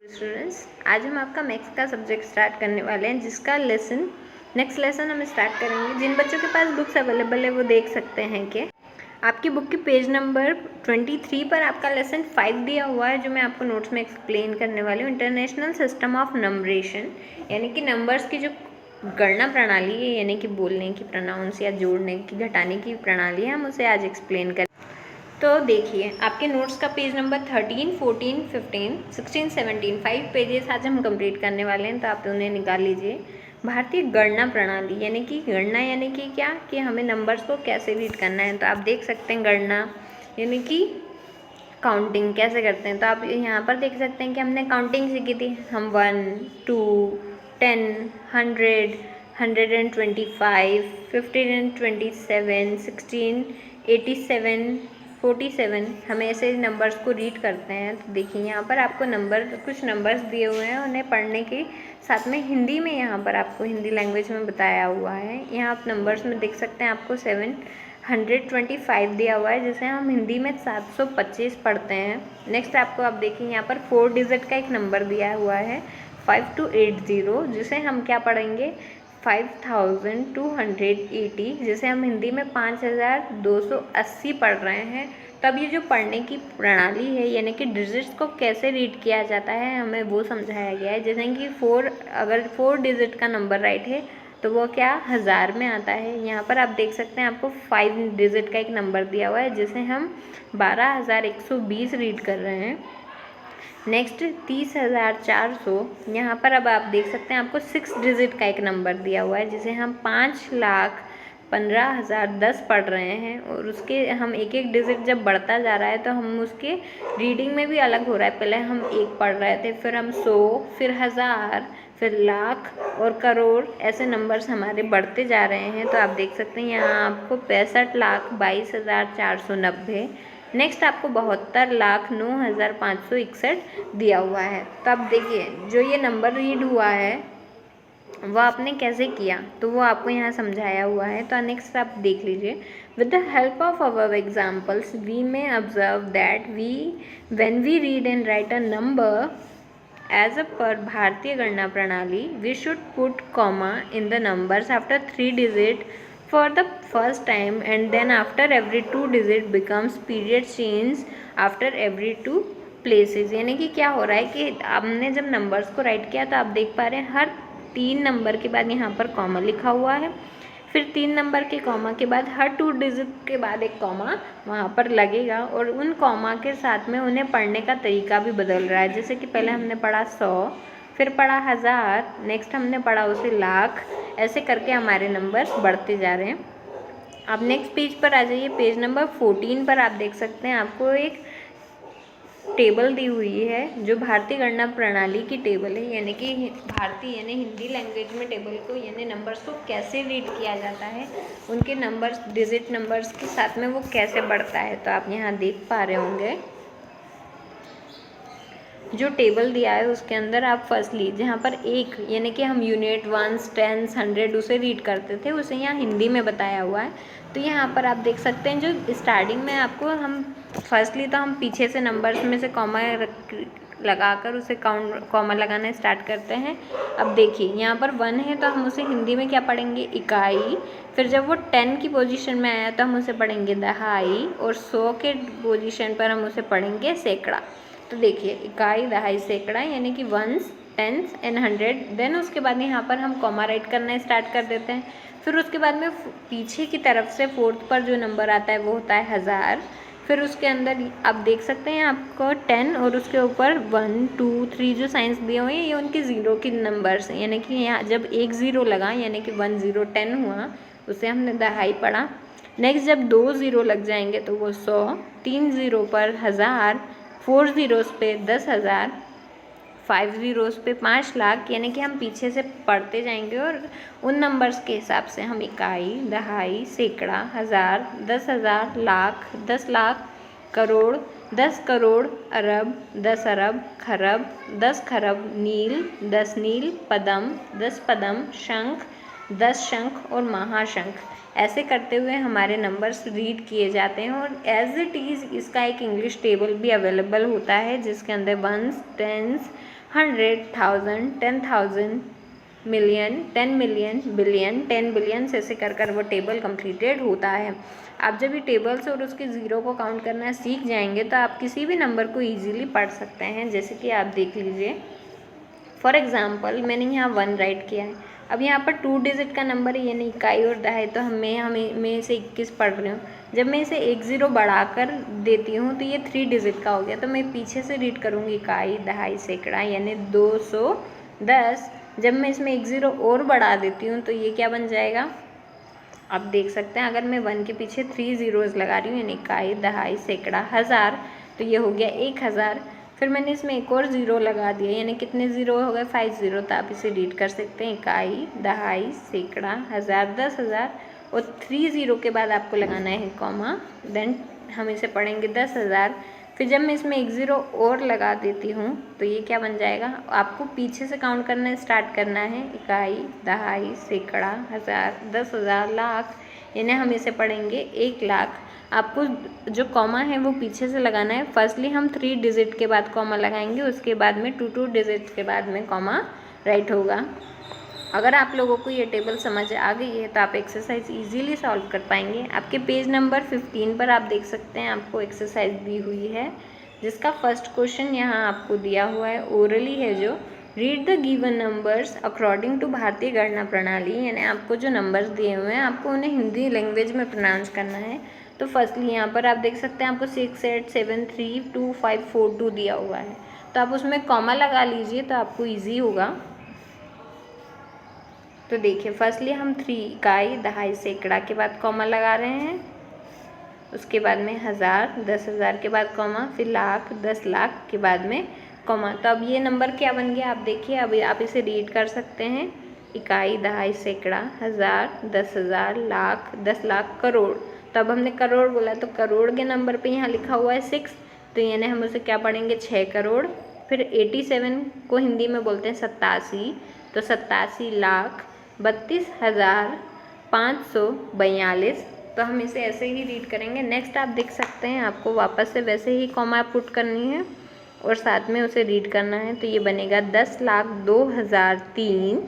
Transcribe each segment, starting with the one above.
Students, आज हम आपका मैथ्स का सब्जेक्ट स्टार्ट करने वाले हैं, जिसका नेक्स्ट लेसन हम स्टार्ट करेंगे। जिन बच्चों के पास बुक्स अवेलेबल है वो देख सकते हैं कि आपकी बुक की पेज नंबर 23 पर आपका लेसन 5 दिया हुआ है, जो मैं आपको नोट्स में एक्सप्लेन करने वाली हूँ। इंटरनेशनल सिस्टम ऑफ नंबरेशन, यानी कि नंबर्स की जो गणना प्रणाली है, यानी कि बोलने की प्रोनाउंस या जोड़ने की घटाने की प्रणाली है, हम उसे आज एक्सप्लेन करें। तो देखिए, आपके नोट्स का पेज नंबर 13, 14, 15, 16, 17 5 पेजेस आज हम कंप्लीट करने वाले हैं, तो आप उन्हें निकाल लीजिए। भारतीय गणना प्रणाली, यानी कि गणना यानी कि क्या, कि हमें नंबर्स को कैसे रीड करना है। तो आप देख सकते हैं गणना यानी कि काउंटिंग कैसे करते हैं। तो आप यहाँ पर देख सकते हैं कि हमने काउंटिंग सीखी थी। हम 1, 2, 10, 100, 125, 1527, 16, 87, 47 हमें ऐसे नंबर्स को रीड करते हैं। तो देखिए, यहाँ पर आपको कुछ नंबर्स दिए हुए हैं, उन्हें पढ़ने के साथ में हिंदी में यहाँ पर आपको हिंदी लैंग्वेज में बताया हुआ है। यहाँ आप नंबर्स में देख सकते हैं, आपको 725 दिया हुआ है, जिसे हम हिंदी में 725 पढ़ते हैं। नेक्स्ट आपको आप देखिए, यहाँ पर 4 डिजिट का एक नंबर दिया हुआ है 5280, जिसे हम क्या पढ़ेंगे 5280, जिसे हम हिंदी में 5280 पढ़ रहे हैं। तब ये जो पढ़ने की प्रणाली है, यानी कि डिजिट्स को कैसे रीड किया जाता है, हमें वो समझाया गया है। जैसे कि अगर 4 डिजिट का नंबर राइट है तो वो क्या हज़ार में आता है। यहाँ पर आप देख सकते हैं, आपको 5 डिजिट का एक नंबर दिया हुआ है, जिसे हम 12120 रीड कर रहे हैं। नेक्स्ट 30,400, यहाँ पर अब आप देख सकते हैं, आपको 6 डिजिट का एक नंबर दिया हुआ है, जिसे हम 5,15,010 पढ़ रहे हैं। और उसके हम एक एक डिजिट जब बढ़ता जा रहा है तो हम उसके रीडिंग में भी अलग हो रहा है। पहले हम 1 पढ़ रहे थे, फिर हम 100, फिर 1000, फिर लाख और करोड़, ऐसे नंबर्स हमारे बढ़ते जा रहे हैं। तो आप देख सकते हैं, यहाँ आपको 65,22,490। नेक्स्ट आपको 72,09,561 दिया हुआ है। तो अब देखिए, जो ये नंबर रीड हुआ है वो आपने कैसे किया, तो वो आपको यहाँ समझाया हुआ है। तो नेक्स्ट आप देख लीजिए। With the help of our examples we may observe that when we read and write a number as per भारतीय गणना प्रणाली, we should put comma in the numbers after 3 digit for the first time, and then after every 2 digit becomes period change after every 2 places। यानी कि क्या हो रहा है कि हमने जब नंबर्स को राइट किया तो आप देख पा रहे हैं, हर 3 नंबर के बाद यहाँ पर कॉमा लिखा हुआ है, फिर 3 नंबर के कॉमा के बाद हर 2 डिजिट के बाद एक कॉमा वहाँ पर लगेगा, और उन कॉमा के साथ में उन्हें पढ़ने का तरीका भी बदल रहा है। जैसे कि पहले हमने पढ़ा 100, फिर पढ़ा 1000, नेक्स्ट हमने पढ़ा उसे लाख, ऐसे करके हमारे नंबर्स बढ़ते जा रहे हैं। अब नेक्स्ट पेज पर आ जाइए। पेज नंबर 14 पर आप देख सकते हैं, आपको एक टेबल दी हुई है, जो भारतीय गणना प्रणाली की टेबल है, यानी कि भारतीय यानी हिंदी लैंग्वेज में टेबल को यानी नंबर्स को कैसे रीड किया जाता है, उनके नंबर्स डिजिट नंबर्स के साथ में वो कैसे बढ़ता है। तो आप यहाँ देख पा रहे होंगे, जो टेबल दिया है उसके अंदर आप फर्स्टली जहाँ पर 1 यानी कि हम यूनिट, वंस, टेंस, 100 उसे रीड करते थे, उसे यहाँ हिंदी में बताया हुआ है। तो यहाँ पर आप देख सकते हैं, जो स्टार्टिंग में आपको हम फर्स्टली तो हम पीछे से नंबर्स में से कॉमा लगाकर उसे कॉमा लगाना स्टार्ट करते हैं। अब देखिए, यहाँ पर 1 है तो हम उसे हिंदी में क्या पढ़ेंगे, इकाई। फिर जब वो 10 की पोजीशन में आया तो हम उसे पढ़ेंगे दहाई, और 100 के पोजीशन पर हम उसे पढ़ेंगे सैकड़ा। तो देखिए, इकाई, दहाई, सैकड़ा, यानी कि वंस, टेंस एंड 100। देन उसके बाद यहाँ पर हम कॉमा राइट करना स्टार्ट कर देते हैं। फिर उसके बाद में पीछे की तरफ से 4th पर जो नंबर आता है वो होता है 1000। फिर उसके अंदर आप देख सकते हैं, आपको 10 और उसके ऊपर 1, 2, 3 जो साइंस दिए हुए हैं, ये उनके ज़ीरो की नंबर्स हैं। यानी कि यहाँ जब एक ज़ीरो लगा, यानी कि 1 0 10 हुआ, उसे हमने दहाई पढ़ा। नेक्स्ट जब 2 ज़ीरो लग जाएंगे तो वो 100, 3 ज़ीरो पर 1000, 4 ज़ीरोज़ पे 10,000, 5 ज़ीरोज़ पे 5 लाख। यानी कि हम पीछे से पढ़ते जाएंगे और उन नंबर्स के हिसाब से हम इकाई, दहाई, सैकड़ा, 1000, 10,000, लाख, 10 लाख, करोड़, 10 करोड़, अरब, 10 अरब, खरब, 10 खरब, नील, 10 नील, पदम, 10 पदम, शंख, 10 शंख और महाशंख। ऐसे करते हुए हमारे नंबर्स रीड किए जाते हैं। और एज इट इज़ इसका एक इंग्लिश टेबल भी अवेलेबल होता है, जिसके अंदर ones, tens, 100,000, 10,000, million, 10 million, billion, 10 billion ऐसे कर कर वो टेबल कंप्लीटेड होता है। आप जब ये टेबल्स और उसके ज़ीरो को काउंट करना सीख जाएंगे तो आप किसी भी नंबर को इजीली पढ़ सकते हैं। जैसे कि आप देख लीजिए, फॉर एग्जांपल मैंने यहाँ 1 राइट किया है। अब यहाँ पर 2 डिजिट का नंबर है, यानी इकाई और दहाई, तो मैं इसे 21 पढ़ रही हूँ। जब मैं इसे 1 0 बढ़ाकर देती हूँ तो ये 3 डिजिट का हो गया, तो मैं पीछे से रीड करूँगी इकाई, दहाई, सैकड़ा, यानी 210। जब मैं इसमें 1 0 और बढ़ा देती हूँ तो ये क्या बन जाएगा, आप देख सकते हैं। अगर मैं 1 के पीछे 3 ज़ीरोज़ लगा रही हूँ, यानी इकाई, दहाई, सैकड़ा, हज़ार, तो ये हो गया 1000। फिर मैंने इसमें एक और ज़ीरो लगा दिया, यानी कितने ज़ीरो हो गए, 5 ज़ीरो। तो आप इसे रीड कर सकते हैं, इकाई, दहाई, सैकड़ा, हज़ार, 10,000। और 3 ज़ीरो के बाद आपको लगाना है कॉमा, देन हम इसे पढ़ेंगे 10,000। फिर जब मैं इसमें 1 0 और लगा देती हूँ तो ये क्या बन जाएगा, आपको पीछे से काउंट करना स्टार्ट करना है, इकाई, दहाई, सैकड़ा, हज़ार, 10,000, लाख, यानी हम इसे पढ़ेंगे 1 लाख। आपको जो कॉमा है वो पीछे से लगाना है। फर्स्टली हम 3 डिजिट के बाद कॉमा लगाएंगे, उसके बाद में 2 डिजिट के बाद में कॉमा राइट होगा। अगर आप लोगों को ये टेबल समझ आ गई है तो आप एक्सरसाइज इजीली सॉल्व कर पाएंगे। आपके पेज नंबर 15 पर आप देख सकते हैं, आपको एक्सरसाइज दी हुई है, जिसका फर्स्ट क्वेश्चन यहाँ आपको दिया हुआ है, ओरली है जो, read the given numbers according to भारतीय गणना प्रणाली, यानी आपको जो नंबर्स दिए हुए हैं आपको उन्हें हिंदी लैंग्वेज में प्रोनाउंस करना है। तो फर्स्टली यहाँ पर आप देख सकते हैं आपको 6 8 7 3 2 5 4 2 दिया हुआ है, तो आप उसमें कॉमा लगा लीजिए तो आपको ईजी होगा। तो देखिए, फर्स्टली हम 3 इकाई, दहाई, सैकड़ा के बाद कॉमा लगा रहे हैं, उसके बाद में हज़ार, 10,000 के बाद कॉमा, फिर लाख, 10 लाख के बाद में कॉमा। तो अब ये नंबर क्या बन गया, आप देखिए। अब आप इसे रीड कर सकते हैं, इकाई, दहाई, सैकड़ा, हज़ार, 10,000, लाख, 10 लाख, करोड़। तो अब हमने करोड़ बोला तो करोड़ के नंबर पे यहाँ लिखा हुआ है 6, तो यानी हम उसे क्या पढ़ेंगे, 6 करोड़। फिर 87 को हिंदी में बोलते हैं 87, तो 87 लाख 32,542। तो हम इसे ऐसे ही रीड करेंगे। नेक्स्ट आप देख सकते हैं, आपको वापस से वैसे ही कॉमा पुट करनी है और साथ में उसे रीड करना है, तो ये बनेगा 10,02,003।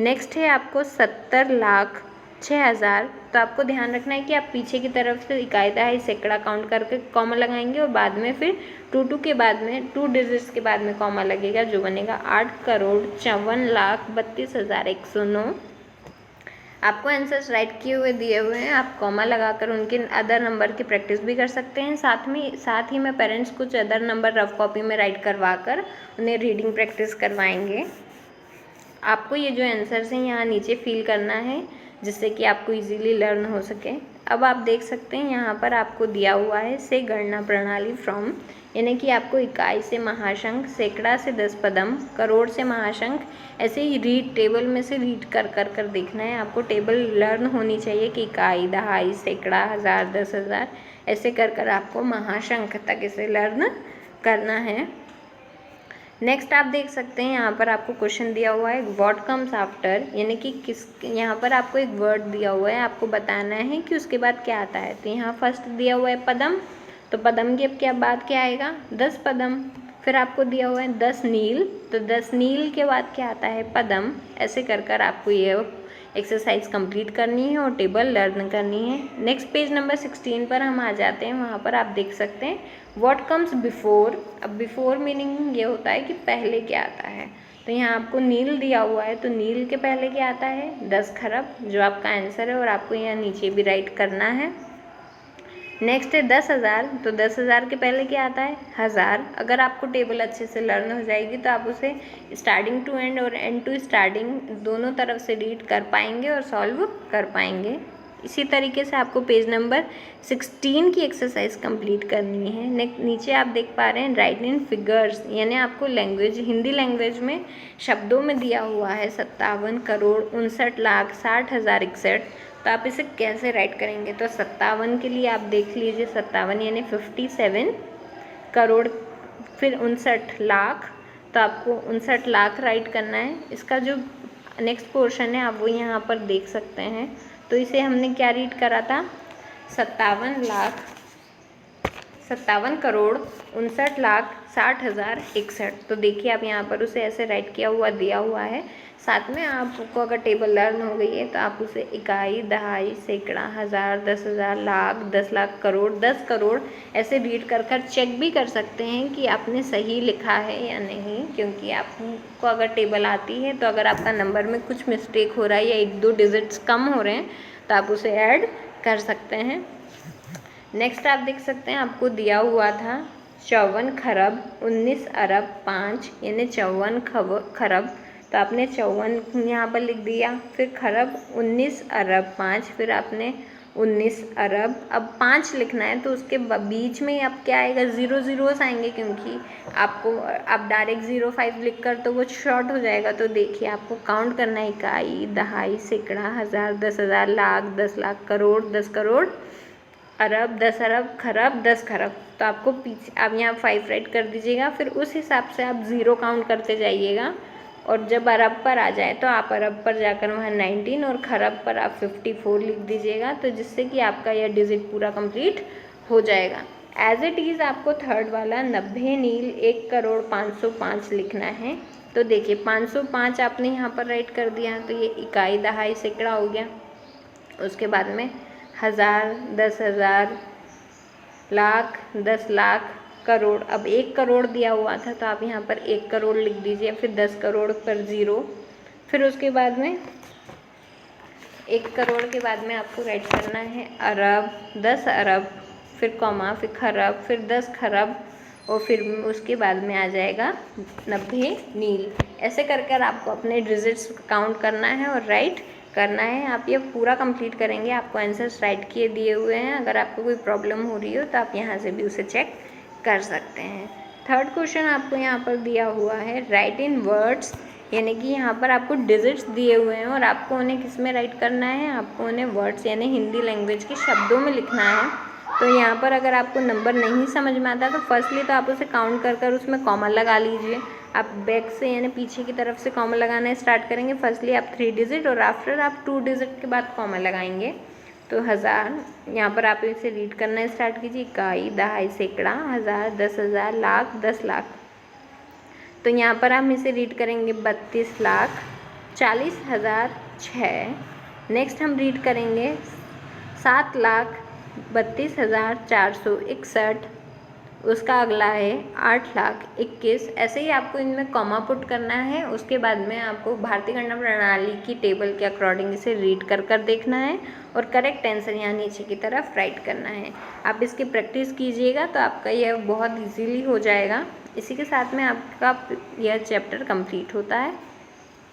नेक्स्ट है आपको 70,06,000। तो आपको ध्यान रखना है कि आप पीछे की तरफ से इकाई, दहाई, सैकड़ा काउंट करके कॉमा लगाएंगे और बाद में फिर 2 के बाद में 2 डिजिट्स के बाद में कॉमा लगेगा, जो बनेगा 8,54,32,109। आपको आंसर्स राइट किए हुए दिए हुए हैं, आप कॉमा लगाकर उनके अदर नंबर की प्रैक्टिस भी कर सकते हैं। साथ ही में पेरेंट्स कुछ अदर नंबर रफ कॉपी में राइट करवा कर उन्हें रीडिंग प्रैक्टिस करवाएंगे। आपको ये जो आंसर्स हैं यहाँ नीचे फिल करना है, जिससे कि आपको इजीली लर्न हो सके। अब आप देख सकते हैं यहाँ पर आपको दिया हुआ है से गणना प्रणाली फ्रॉम, यानी कि आपको इकाई से महाशंख, सैकड़ा से 10 पदम, करोड़ से महाशंख, ऐसे ही रीड टेबल में से रीड कर देखना है। आपको टेबल लर्न होनी चाहिए कि इकाई, दहाई, सैकड़ा, हज़ार, 10,000 ऐसे कर आपको महाशंख तक इसे लर्न करना है। नेक्स्ट आप देख सकते हैं यहाँ पर आपको क्वेश्चन दिया हुआ है, व्हाट कम्स आफ्टर, यानी कि यहाँ पर आपको एक वर्ड दिया हुआ है, आपको बताना है कि उसके बाद क्या आता है। तो यहाँ फर्स्ट दिया हुआ है पदम, तो पदम के क्या बाद क्या आएगा, 10 पदम। फिर आपको दिया हुआ है 10 नील, तो 10 नील के बाद क्या आता है, पदम। ऐसे कर आपको ये एक्सरसाइज कंप्लीट करनी है और टेबल लर्न करनी है। नेक्स्ट पेज नंबर 16 पर हम आ जाते हैं, वहाँ पर आप देख सकते हैं व्हाट कम्स बिफोर। अब बिफोर मीनिंग ये होता है कि पहले क्या आता है। तो यहाँ आपको नील दिया हुआ है, तो नील के पहले क्या आता है, 10 खरब, जो आपका आंसर है, और आपको यहाँ नीचे भी राइट करना है। नेक्स्ट है 10,000, तो 10,000 के पहले क्या आता है, हज़ार। अगर आपको टेबल अच्छे से लर्न हो जाएगी तो आप उसे स्टार्टिंग टू एंड और एंड टू स्टार्टिंग दोनों तरफ से रीड कर पाएंगे और सॉल्व कर पाएंगे। इसी तरीके से आपको पेज नंबर 16 की एक्सरसाइज कंप्लीट करनी है। नीचे आप देख पा रहे हैं राइट इन फिगर्स, यानी आपको लैंग्वेज, हिंदी लैंग्वेज में शब्दों में दिया हुआ है 57,59,60,61। तो आप इसे कैसे राइट करेंगे, तो 57 के लिए आप देख लीजिए, 57 यानी 57 करोड़, फिर 59 लाख, तो आपको 59 लाख राइट करना है। इसका जो नेक्स्ट पोर्शन है आप वो यहाँ पर देख सकते हैं। तो इसे हमने क्या रीड करा था, 57 57,59,60,61। तो देखिए आप यहाँ पर उसे ऐसे राइट किया हुआ दिया हुआ है। साथ में आपको अगर टेबल लर्न हो गई है तो आप उसे इकाई, दहाई, सैकड़ा, हज़ार, 10,000, लाख, 10 लाख, करोड़, 10 करोड़ ऐसे रीड कर कर चेक भी कर सकते हैं कि आपने सही लिखा है या नहीं। क्योंकि आपको अगर टेबल आती है तो अगर आपका नंबर में कुछ मिस्टेक हो रहा है या 1-2 डिजिट्स कम हो रहे हैं तो आप उसे ऐड कर सकते हैं। नेक्स्ट आप देख सकते हैं आपको दिया हुआ था 54,19,05,, यानी 54 खरब। तो आपने 54 यहाँ पर लिख दिया, फिर खरब 19,05,, फिर आपने 19 अरब। अब 5 लिखना है तो उसके बीच में अब क्या आएगा, 0 ज़ीरोस आएंगे, क्योंकि आपको आप डायरेक्ट 05 लिख कर तो वो शॉर्ट हो जाएगा। तो देखिए आपको काउंट करना है, इकाई, दहाई, सैकड़ा, हज़ार, 10,000, लाख, 10 लाख, करोड़, 10 करोड़, अरब, 10 अरब, खरब, 10 खरब। तो आपको पीछे आप यहाँ 5 राइट कर दीजिएगा, फिर उस हिसाब से आप 0 काउंट करते जाइएगा। और जब अरब पर आ जाए तो आप अरब पर जाकर वहाँ 19 और खरब पर आप 54 लिख दीजिएगा, तो जिससे कि आपका यह डिजिट पूरा कंप्लीट हो जाएगा। एज इट इज़ आपको थर्ड वाला 90 नील 1,05,05 लिखना है। तो देखिए 505 आपने यहाँ पर राइट कर दिया, तो ये इकाई, दहाई, सैकड़ा हो गया। उसके बाद में हज़ार, 10,000, लाख, 10 लाख, करोड़। अब 1 करोड़ दिया हुआ था तो आप यहाँ पर 1 करोड़ लिख दीजिए, फिर 10 करोड़ पर 0, फिर उसके बाद में 1 करोड़ के बाद में आपको राइट करना है अरब, 10 अरब, फिर कॉमा, फिर खरब, फिर 10 खरब, और फिर उसके बाद में आ जाएगा 90 नील। ऐसे कर कर आपको अपने डिजिट्स काउंट करना है और राइट करना है। आप ये पूरा कंप्लीट करेंगे, आपको आंसर्स राइट किए दिए हुए हैं। अगर आपको कोई प्रॉब्लम हो रही हो तो आप यहाँ से भी उसे चेक कर सकते हैं। थर्ड क्वेश्चन आपको यहाँ पर दिया हुआ है राइट इन वर्ड्स, यानी कि यहाँ पर आपको डिजिट्स दिए हुए हैं और आपको उन्हें किस में राइट करना है, आपको उन्हें वर्ड्स यानी हिंदी लैंग्वेज के शब्दों में लिखना है। तो यहाँ पर अगर आपको नंबर नहीं समझ में आता तो फर्स्टली तो आप उसे काउंट कर कर उसमें कॉमा लगा लीजिए। आप बैक से यानी पीछे की तरफ से कॉमा लगाना स्टार्ट करेंगे। फर्स्टली आप 3 डिजिट और आफ्टर आप 2 डिजिट के बाद कॉमा लगाएंगे। तो हज़ार, यहाँ पर आप इसे रीड करना स्टार्ट कीजिए, इकाई, दहाई, सैकड़ा, हज़ार, 10,000, लाख, 10 लाख। तो यहाँ पर हम इसे रीड करेंगे 32 लाख 40,006। नेक्स्ट हम रीड करेंगे 7,32,461। उसका अगला है 8,21,000। ऐसे ही आपको इनमें कॉमा पुट करना है। उसके बाद में आपको भारतीय गणना प्रणाली की टेबल के अकॉर्डिंग इसे रीड कर कर देखना है और करेक्ट आंसर यहाँ नीचे की तरफ राइट करना है। आप इसकी प्रैक्टिस कीजिएगा तो आपका यह बहुत इजीली हो जाएगा। इसी के साथ में आपका यह चैप्टर कंप्लीट होता है।